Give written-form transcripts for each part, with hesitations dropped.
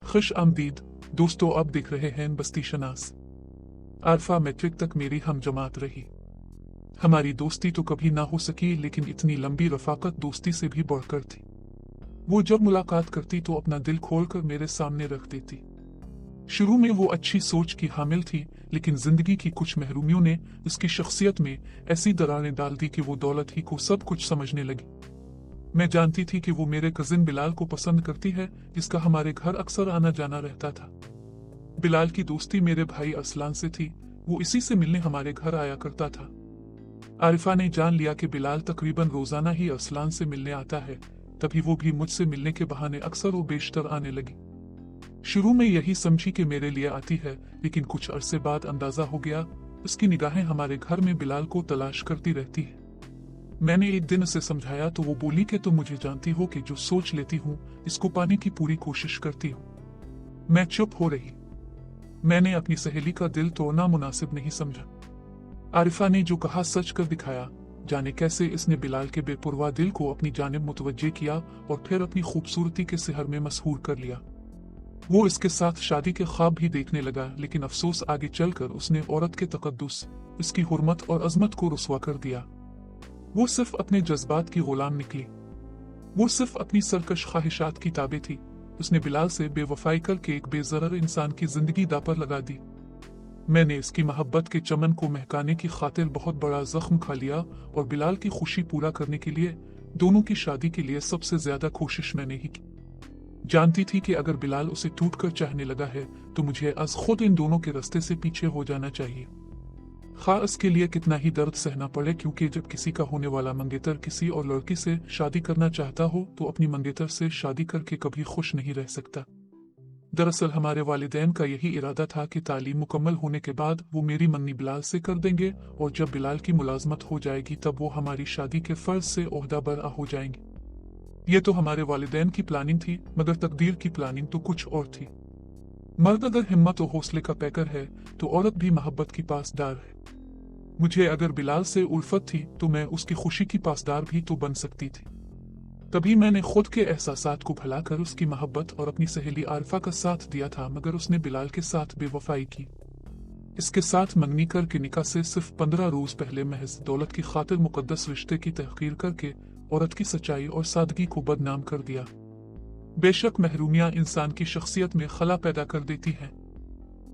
खुश आमदीद दोस्तों, आप देख रहे हैं बस्ती शनास। आरफा मैट्रिक तक मेरी हम जमात रही। हमारी दोस्ती तो कभी ना हो सकी, लेकिन इतनी लंबी रफाकत दोस्ती से भी बढ़कर थी। वो जब मुलाकात करती तो अपना दिल खोलकर मेरे सामने रख देती। शुरू में वो अच्छी सोच की हामिल थी, लेकिन जिंदगी की कुछ महरूमियों ने उसकी शख्सियत में ऐसी दरारें डाल दी कि वो दौलत ही को सब कुछ समझने लगी। मैं जानती थी कि वो मेरे कजिन बिलाल को पसंद करती है, जिसका हमारे घर अक्सर आना जाना रहता था। बिलाल की दोस्ती मेरे भाई अरसलान से थी, वो इसी से मिलने हमारे घर आया करता था। आरिफा ने जान लिया कि बिलाल तकरीबन रोजाना ही अरसलान से मिलने आता है, तभी वो भी मुझसे मिलने के बहाने अक्सर वो बेशतर आने लगी। शुरू में यही समझी कि मेरे लिए आती है, लेकिन कुछ अरसे बाद अंदाजा हो गया उसकी निगाहें हमारे घर में बिलाल को तलाश करती रहती है। मैंने एक दिन उसे समझाया तो वो बोली कि तुम मुझे जानती हो कि जो सोच लेती हूँ इसको पाने की पूरी कोशिश करती हूँ। मैं चुप हो रही। मैंने अपनी सहेली का दिल तोड़ना मुनासिब नहीं समझा। आरिफा ने जो कहा सच कर दिखाया। जाने कैसे इसने बिलाल के बेपुरवा दिल को अपनी जानिब मुतवज्जे किया और फिर अपनी खूबसूरती के सिहर में मसहूर कर लिया। वो इसके साथ शादी के ख्वाब भी देखने लगा, लेकिन अफसोस आगे चलकर उसने औरत के तकद्दुस, इसकी हुर्मत और अजमत को रुस्वा कर दिया। वो सिर्फ अपने जज्बात की गुलाम निकली। वो सिर्फ अपनी सरकश ख्वाहिशात की ताबे थी। उसने बिलाल से बेवफाई करके एक बेज़रर इंसान की जिंदगी दापर लगा दी। मैंने इसकी मोहब्बत के चमन को महकाने की खातिर बहुत बड़ा जख्म खा लिया और बिलाल की खुशी पूरा करने के लिए दोनों की शादी के लिए सबसे ज्यादा कोशिश मैंने ही की। जानती थी कि अगर बिलाल उसे टूटकर चाहने लगा है तो मुझे आज खुद इन दोनों के रास्ते से पीछे हो जाना चाहिए, खा इसके लिए कितना ही दर्द सहना पड़े, क्योंकि जब किसी का होने वाला मंगेतर किसी और लड़की से शादी करना चाहता हो तो अपनी मंगेतर से शादी करके कभी खुश नहीं रह सकता। दरअसल हमारे वालिदैन का यही इरादा था कि तालीम मुकम्मल होने के बाद वो मेरी मंगनी बिलाल से कर देंगे और जब बिलाल की मुलाजमत हो जाएगी तब वो हमारी शादी के फर्ज से ओहदा बरा हो जाएंगे। ये तो हमारे वालिदैन की प्लानिंग थी, मगर तकदीर की प्लानिंग तो कुछ और थी। मर्द अगर हिम्मत और हौसले का पैकर है तो औरत भी मोहब्बत की पासदार है। मुझे अगर बिलाल से उल्फत थी तो मैं उसकी खुशी की पासदार भी तो बन सकती थी। तभी मैंने खुद के एहसासात को भुलाकर उसकी मोहब्बत और अपनी सहेली आरिफा का साथ दिया था, मगर उसने बिलाल के साथ बेवफाई की। इसके साथ मंगनी करके निकाह से सिर्फ 15 रोज पहले महज दौलत की खातिर मुकद्दस रिश्ते की तहकीर करके औरत की सच्चाई और सादगी को बदनाम कर दिया। बेशक महरूमियां इंसान की शख्सियत में खला पैदा कर देती हैं।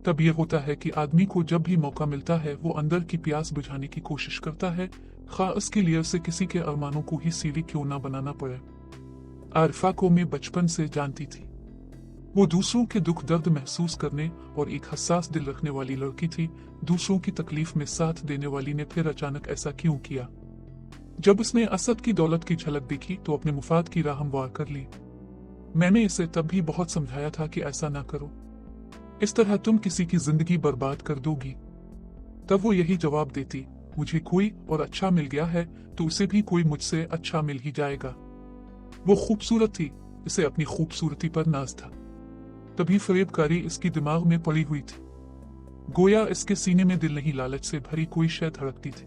तब यह होता है कि आदमी को जब भी मौका मिलता है वो अंदर की प्यास बुझाने की कोशिश करता है, खा उसके लिए उसे किसी के अरमानों को ही सीढ़ी क्यों ना बनाना पड़े। आरिफा को मैं बचपन से जानती थी। वो दूसरों के दुख दर्द महसूस करने और एक हसास दिल रखने वाली लड़की थी। दूसरों की तकलीफ में साथ देने वाली ने फिर अचानक ऐसा क्यों किया? जब उसने असद की दौलत की झलक देखी तो अपने मुफाद की राह हमवार कर ली। मैंने इसे तब भी बहुत समझाया था कि ऐसा ना करो, इस तरह तुम किसी की जिंदगी बर्बाद कर दोगी। तब वो यही जवाब देती, मुझे कोई और अच्छा मिल गया है तो उसे भी कोई मुझसे अच्छा मिल ही जाएगा। वो खूबसूरत थी, इसे अपनी खूबसूरती पर नाज था। तभी फरेबकारी इसकी दिमाग में पड़ी हुई थी। गोया इसके सीने में दिल नहीं, लालच से भरी कोई शय धड़कती थी।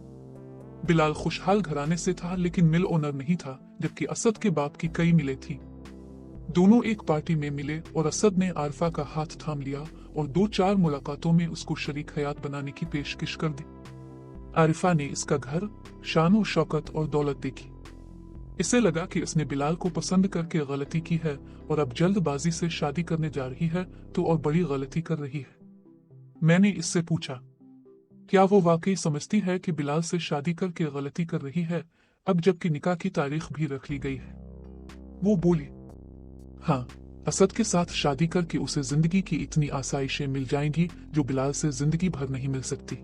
बिलाल खुशहाल घराने से था, लेकिन मिल ओनर नहीं था, जबकि असद के बाप की कई मिलें थी। दोनों एक पार्टी में मिले और असद ने आरिफा का हाथ थाम लिया और 2-4 मुलाकातों में उसको शरीक हयात बनाने की पेशकश कर दी। आरिफा ने इसका घर, शान और शौकत और दौलत देखी। इसे लगा कि इसने बिलाल को पसंद करके गलती की है और अब जल्दबाजी से शादी करने जा रही है तो और बड़ी गलती कर रही है। मैंने इससे पूछा, क्या वो वाकई समझती है कि बिलाल से शादी करके गलती कर रही है, अब जबकि निकाह की तारीख भी रख ली गई है? वो बोली, हाँ, असद के साथ शादी करके उसे जिंदगी की इतनी आसाइशें मिल जाएंगी जो बिलाल से जिंदगी भर नहीं मिल सकती।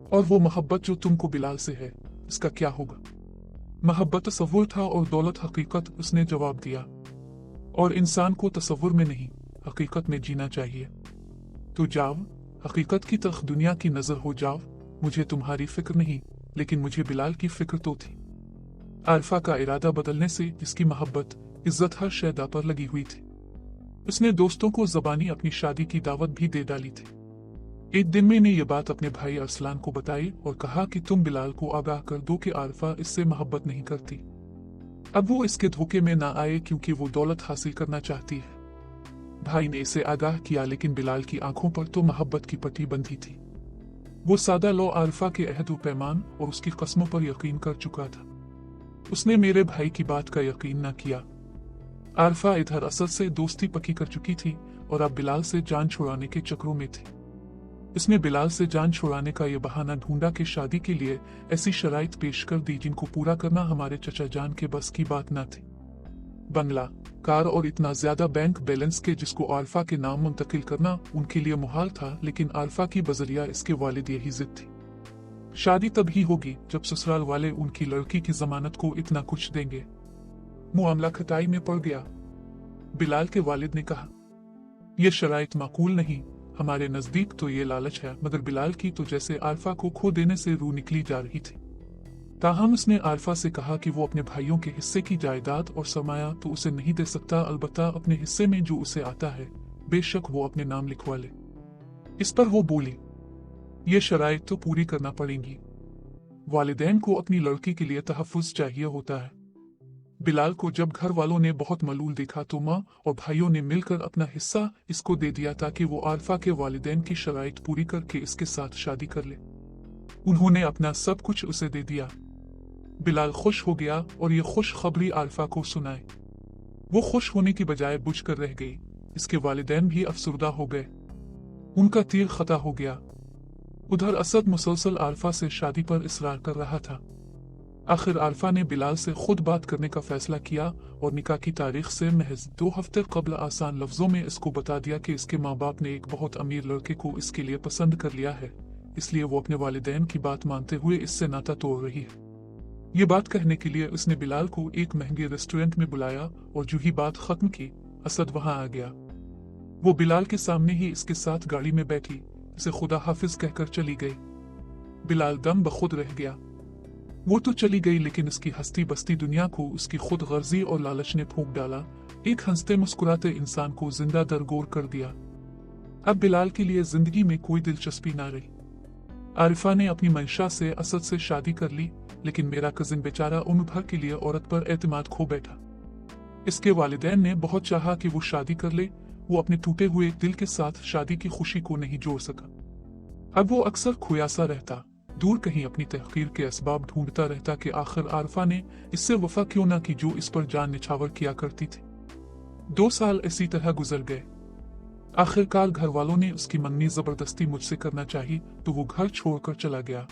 और वो मोहब्बत जो तुमको बिलाल से है, इसका क्या होगा? मोहब्बत तसव्वुर था और दौलत हकीकत, उसने जवाब दिया। और इंसान को तसव्वुर में नहीं, हकीकत में जीना चाहिए। तो जाओ, हकीकत की तरफ दुनिया की नजर हो जाओ। मुझे तुम्हारी फिक्र नहीं, लेकिन मुझे बिलाल की फिक्र तो थी। आरिफा का इरादा बदलने से जिसकी मोहब्बत, इज्जत हर शैदा पर लगी हुई थी, उसने दोस्तों को ज़बानी अपनी शादी की दावत भी दे डाली थी। एक दिन मैंने ये बात अपने भाई अरसलान को बताई और कहा कि तुम बिलाल को आगाह कर दो कि आरिफा इससे मोहब्बत नहीं करती। अब वो इसके धोखे में ना आए, क्योंकि वो दौलत हासिल करना चाहती है। भाई ने इसे आगाह किया, लेकिन बिलाल की आंखों पर तो मोहब्बत की पट्टी बंधी थी। वो सादा लो आरफा के अहद व पैमान और उसकी कस्मों पर यकीन कर चुका था। उसने मेरे भाई की बात का यकीन न किया। आरफा इधर असद से दोस्ती पक्की कर चुकी थी और अब बिलाल से जान छुड़ाने के चक्रों में थी। इसने बिलाल से जान छुड़ाने का ये बहाना ढूंढा कि शादी के लिए ऐसी शराइत पेश कर दी जिनको पूरा करना हमारे चचा जान के बस की बात न थी। बंगला, कार और इतना ज्यादा बैंक बैलेंस के जिसको आरफा के नाम मुंतकिल करना उनके लिए मुहाल था, लेकिन आरफा की बजरिया इसके वालिद यही जिद थी। शादी तभी होगी जब ससुराल वाले उनकी लड़की की जमानत को इतना कुछ देंगे। मामला खटाई में पड़ गया। बिलाल के वालिद ने कहा, यह शराइत माकूल नहीं, हमारे नजदीक तो ये लालच है, मगर बिलाल की तो जैसे आरफा को खो देने से रूह निकली जा रही थी। ताहम उसने आरफा से कहा कि वो अपने भाइयों के हिस्से की जायदाद और सरमाया तो उसे नहीं दे सकता, अलबत्ता अपने हिस्से में जो उसे आता है बेशक वो अपने नाम लिखवा ले। इस पर वो बोली, ये शराइत तो पूरी करना पड़ेंगी। वालिदैन को अपनी लड़की के लिए तहफ्फुज चाहिए होता है। बिलाल को जब घर वालों ने बहुत मलूल देखा तो माँ और भाइयों ने मिलकर अपना हिस्सा इसको दे दिया ताकि वो आरफा के वालिदैन की शराइत पूरी करके इसके साथ शादी कर ले। उन्होंने अपना सब कुछ उसे दे दिया। बिलाल खुश हो गया और ये खुश खबरी आरफा को सुनाए। वो खुश होने की बजाय बुझ कर रह गई। इसके वालिदैन भी अफसुर्दा हो गए। उनका तीर खता हो गया। उधर असद मुसलसल आरफा से शादी पर इसरार कर रहा था। आखिर आरफा ने बिलाल से खुद बात करने का फैसला किया और निकाह की तारीख से महज 2 हफ्ते कबल आसान लफ्जों में इसको बता दिया कि इसके माँ बाप ने एक बहुत अमीर लड़के को इसके लिए पसंद कर लिया है, इसलिए वो अपने वालिदैन की बात मानते हुए इससे नाता तोड़ रही है। ये बात कहने के लिए उसने बिलाल को एक महंगे रेस्टोरेंट में बुलाया और जो ही बात खत्म की असद वहां आ गया। वो बिलाल के सामने ही इसके साथ गाड़ी में बैठी इसे खुदा हाफिज कहकर चली गई। बिलाल दम बखुद रह गया। वो तो चली गई, लेकिन उसकी हस्ती बस्ती दुनिया को उसकी खुद गर्जी और लालच ने फूंक डाला। एक हंसते मुस्कुराते इंसान को जिंदा दरगोर कर दिया। अब बिलाल के लिए जिंदगी में कोई दिलचस्पी ना रही। आरिफा ने अपनी मंशा से असद से शादी कर ली, लेकिन मेरा कजिन बेचारा उम्र भर के लिए औरत पर एतमाद खो बैठा। इसके वालिदैन ने बहुत चाहा कि वो शादी कर ले। वो अपने टूटे हुए दिल के साथ शादी की खुशी को नहीं जोड़ सका। अब वो अक्सर खोया सा रहता, दूर कहीं अपनी तहकीर के असबाब ढूंढता रहता कि आखिर आरफा ने इससे वफा क्यों ना की जो इस पर जान निछावर किया करती थी। 2 साल इसी तरह गुजर गए। आखिरकार घर वालों ने उसकी मंगनी जबरदस्ती मुझसे करना चाही तो वो घर छोड़कर चला गया।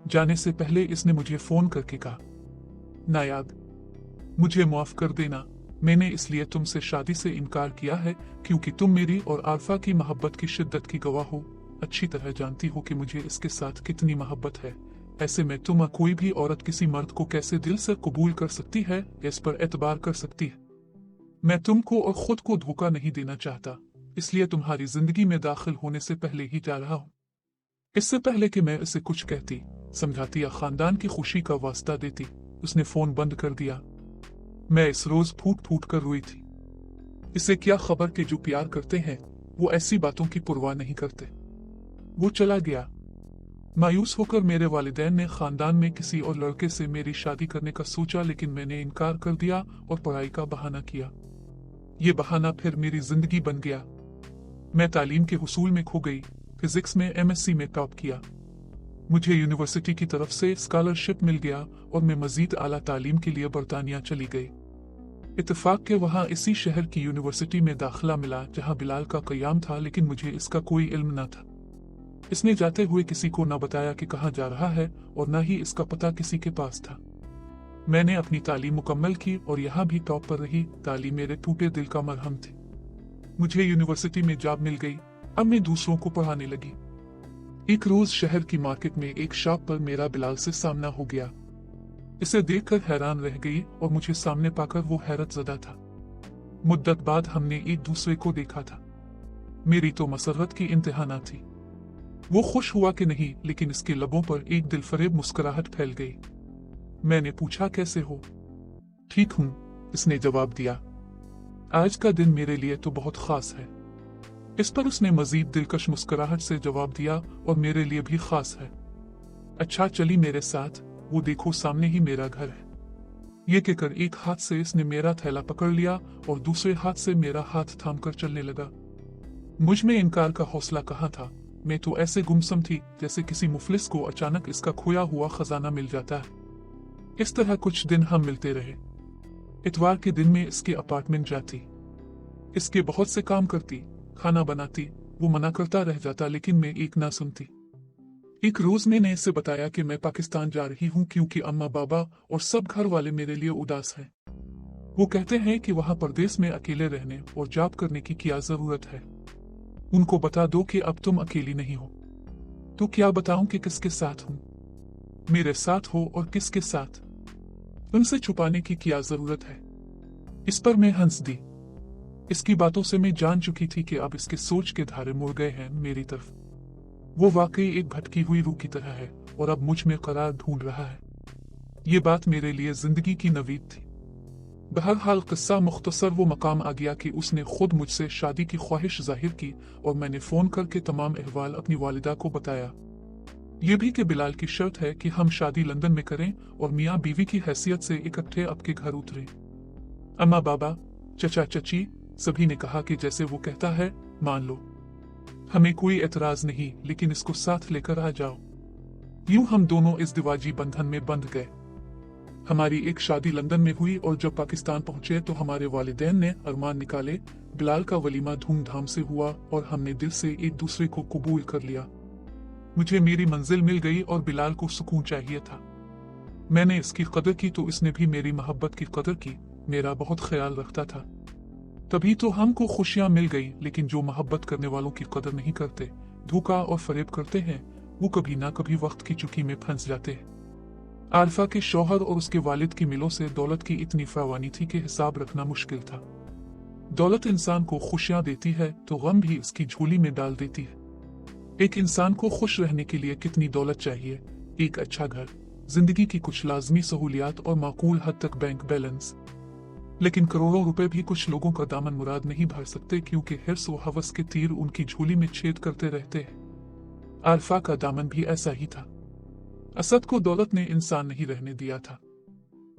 जाने से पहले इसने मुझे फोन करके कहा, नायाब, मुझे माफ कर देना, मैंने इसलिए तुमसे शादी से इनकार किया है क्योंकि तुम मेरी और आरफा की मोहब्बत की शिद्दत की गवाह हो। अच्छी तरह जानती हो कि मुझे इसके साथ कितनी मोहब्बत है। ऐसे में तुम कोई भी औरत किसी मर्द को कैसे दिल से कबूल कर सकती है या इस पर एतबार कर सकती है। मैं तुमको और खुद को धोखा नहीं देना चाहता, इसलिए तुम्हारी जिंदगी में दाखिल होने से पहले ही जा रहा हूँ। इससे पहले कि मैं इसे कुछ कहती, समझाती या खानदान की खुशी का वास्ता देती, उसने फोन बंद कर दिया। मैं इस रोज फूट फूट कर रोई थी। इसे क्या खबर कि जो प्यार करते हैं वो ऐसी बातों की परवाह नहीं करते। वो चला गया। मायूस होकर मेरे वालिदैन ने खानदान में किसी और लड़के से मेरी शादी करने का सोचा, लेकिन मैंने इनकार कर दिया और पढ़ाई का बहाना किया। ये बहाना फिर मेरी जिंदगी बन गया। मैं तालीम के हुसूल में खो गई। फिजिक्स में MSc में टॉप किया। मुझे यूनिवर्सिटी की तरफ से स्कॉलरशिप मिल गया और मैं मजीद आला तालीम के लिए बरतानिया चली गई। इत्तेफाक के वहाँ इसी शहर की यूनिवर्सिटी में दाखिला मिला जहाँ बिलाल का क़याम था, लेकिन मुझे इसका कोई इल्म न था। इसने जाते हुए किसी को न बताया कि कहाँ जा रहा है और न ही इसका पता किसी के पास था। मैंने अपनी तालीम मुकम्मल की और यहाँ भी टॉप पर रही। तालीम मेरे टूटे दिल का मरहम थी। मुझे यूनिवर्सिटी में जॉब मिल गई। अब मैं दूसरों को पढ़ाने लगी। एक रोज शहर की मार्केट में एक शॉप पर मेरा बिलाल से सामना हो गया। इसे देखकर हैरान रह गई और मुझे सामने पाकर वो हैरत ज़दा था। मुद्दत बाद हमने एक दूसरे को देखा था। मेरी तो मसरत की इंतहा न थी। वो खुश हुआ कि नहीं, लेकिन इसके लबों पर एक दिलफरेब मुस्कुराहट फैल गई। मैंने पूछा, कैसे हो? ठीक हूँ, इसने जवाब दिया। आज का दिन मेरे लिए तो बहुत खास है। इस पर उसने मजीद दिलकश मुस्कुराहट से जवाब दिया, और मेरे लिए भी खास है। अच्छा, चली मेरे साथ, वो देखो सामने ही मेरा घर है। ये कहकर एक हाथ से इसने मेरा थैला पकड़ लिया और दूसरे हाथ से मेरा हाथ थामकर चलने लगा। मुझ में इनकार का हौसला कहाँ था। मैं तो ऐसे गुमसुम थी जैसे किसी मुफलिस को अचानक इसका खोया हुआ खजाना मिल जाता है। इस तरह कुछ दिन हम मिलते रहे। इतवार के दिन में इसके अपार्टमेंट जाती, इसके बहुत से काम करती, खाना बनाती। वो मना करता रह जाता लेकिन मैं एक ना सुनती। एक रोज मैंने इसे बताया कि मैं पाकिस्तान जा रही हूँ क्योंकि अम्मा बाबा और सब घर वाले मेरे लिए उदास हैं। वो कहते हैं कि वहाँ परदेश में अकेले रहने और जॉब करने की क्या जरूरत है। उनको बता दो कि अब तुम अकेली नहीं हो। तो क्या बताऊं कि किसके साथ हूँ, मेरे साथ हो और किसके साथ। उनसे छुपाने की क्या जरूरत है। इस पर मैं हंस दी। इसकी बातों से मैं जान चुकी थी कि अब इसके सोच के धारे मुड़ गए हैं मेरी तरफ। वो वाकई एक भटकी हुई रूह की तरह है और अब मुझ में करार ढूंढ रहा है। ये बात मेरे लिए जिंदगी की नवीद थी। बहरहाल किस्सा मुख्तसर वो मकाम आ गया कि उसने खुद मुझसे शादी की ख्वाहिश जाहिर की और मैंने फोन करके तमाम अहवाल अपनी वालिदा को बताया। ये भी कि बिलाल की शर्त है कि हम शादी लंदन में करें और मियाँ बीवी की हैसियत से इकट्ठे आपके घर उतरे। अम्मा बाबा, चचा चची सभी ने कहा कि जैसे वो कहता है मान लो, हमें कोई एतराज नहीं, लेकिन इसको साथ लेकर आ जाओ। यूं हम दोनों इस दिवाजी बंधन में बंध गए। हमारी एक शादी लंदन में हुई और जब पाकिस्तान पहुंचे तो हमारे वालिदैन ने अरमान निकाले। बिलाल का वलीमा धूमधाम से हुआ और हमने दिल से एक दूसरे को कबूल कर लिया। मुझे मेरी मंजिल मिल गई और बिलाल को सुकून चाहिए था। मैंने इसकी कदर की तो इसने भी मेरी मोहब्बत की कदर की, मेरा बहुत ख्याल रखता था। तभी तो हमको खुशियां मिल गई। लेकिन जो मोहब्बत करने वालों की कदर नहीं करते, धोखा और फरेब करते हैं, वो कभी ना कभी वक्त की चुकी में फंस जाते हैं। आरिफा के शौहर और उसके वालिद की मिलों से दौलत की इतनी फरावानी थी कि हिसाब रखना मुश्किल था। दौलत इंसान को खुशियां देती है तो गम भी उसकी झोली में डाल देती है। एक इंसान को खुश रहने के लिए कितनी दौलत चाहिए? एक अच्छा घर, जिंदगी की कुछ लाजमी सहूलियात और माकूल हद तक बैंक बैलेंस। लेकिन करोड़ों रुपए भी कुछ लोगों का दामन मुराद नहीं भर सकते, क्योंकि हिर्स व हवस के तीर उनकी झोली में छेद करते रहते हैं। आरिफा का दामन भी ऐसा ही था। असद को दौलत ने इंसान नहीं रहने दिया था।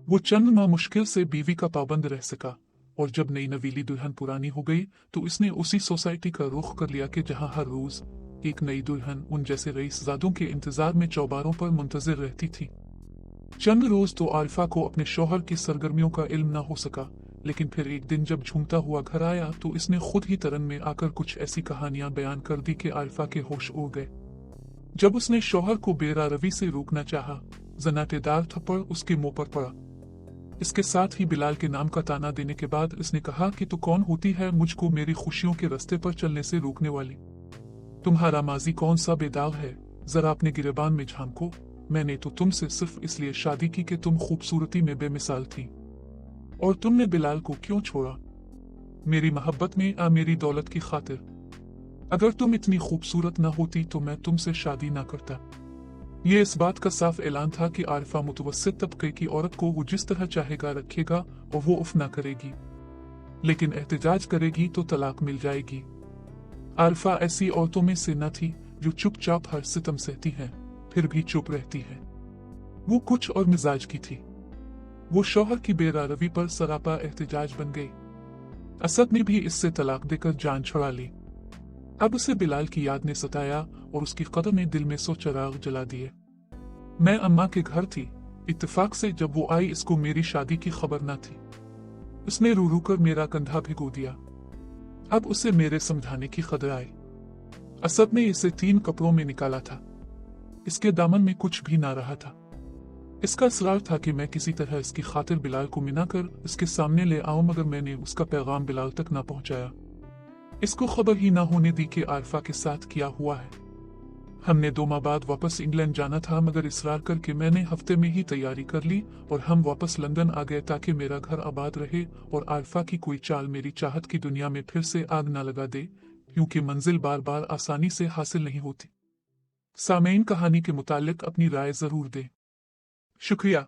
वो चंद माह मुश्किल से बीवी का पाबंद रह सका और जब नई नवीली दुल्हन पुरानी हो गई तो इसने उसी सोसाइटी का रुख कर लिया कि जहां हर रोज एक नई दुल्हन उन जैसे रईसजादों के इंतजार में चौबारों पर मुंतजिर रहती थी। चंद रोज तो आरिफा को अपने शौहर की सरगर्मियों का इल्म न हो सका, लेकिन फिर एक दिन जब झूमता हुआ घर आया तो इसने खुद ही तरन में आकर कुछ ऐसी कहानियां बयान कर दी कि आरिफा के होश उड़ गए। जब उसने शौहर को बेरारवी से रोकना चाहा, जनाटेदार थप्पड़ उसके मुंह पर पड़ा। इसके साथ ही बिलाल के नाम का ताना देने के बाद इसने कहा कि तू कौन होती है मुझको मेरी खुशियों के रास्ते पर चलने से रोकने वाली? तुम्हारा माजी कौन सा बेदाग है? जरा अपने गिरेबान में झांको। मैंने तो तुमसे सिर्फ इसलिए शादी की कि तुम खूबसूरती में बेमिसाल थी। और तुमने बिलाल को क्यों छोड़ा? मेरी मोहब्बत में आ मेरी दौलत की खातिर। अगर तुम इतनी खूबसूरत ना होती तो मैं तुमसे शादी ना करता। ये इस बात का साफ ऐलान था कि आरिफा मुतवस्सित तबके की औरत को वो जिस तरह चाहेगा रखेगा और वो उफ ना करेगी, लेकिन एहतजाज करेगी तो तलाक मिल जाएगी। आरिफा ऐसी औरतों में से न थी जो चुपचाप हर सितम सहती हैं फिर भी चुप रहती है। वो कुछ और मिजाज की थी। वो शौहर की बेरारवी पर सरापा एहतजाज बन गई। असद ने भी इससे तलाक देकर जान छुड़ा ली। अब उसे बिलाल की याद ने सताया और उसकी कदम ने दिल में 100 चिराग जला दिए। मैं अम्मा के घर थी। इत्तेफाक से जब वो आई इसको मेरी शादी की खबर न थी। उसने रू रू कर मेरा कंधा भिगो दिया। अब उसे मेरे समझाने की खबर आई। असद ने इसे 3 कपड़ों में निकाला था। इसके दामन में कुछ भी ना रहा था। इसका इसरार था कि मैं किसी तरह इसकी खातिर बिलाल को मिना कर इसके सामने ले आऊं, मगर मैंने उसका पैगाम बिलाल तक ना पहुंचाया। इसको खबर ही ना होने दी कि आरिफा के साथ क्या हुआ है। हमने 2 माह बाद वापस इंग्लैंड जाना था, मगर इसरार करके मैंने हफ्ते में ही तैयारी कर ली और हम वापस लंदन आ गए ताकि मेरा घर आबाद रहे और आरिफा की कोई चाल मेरी चाहत की दुनिया में फिर से आग ना लगा दे, क्योंकि मंजिल बार बार आसानी से हासिल नहीं होती। सामईन कहानी के मुतालिक अपनी राय जरूर दें। शुक्रिया।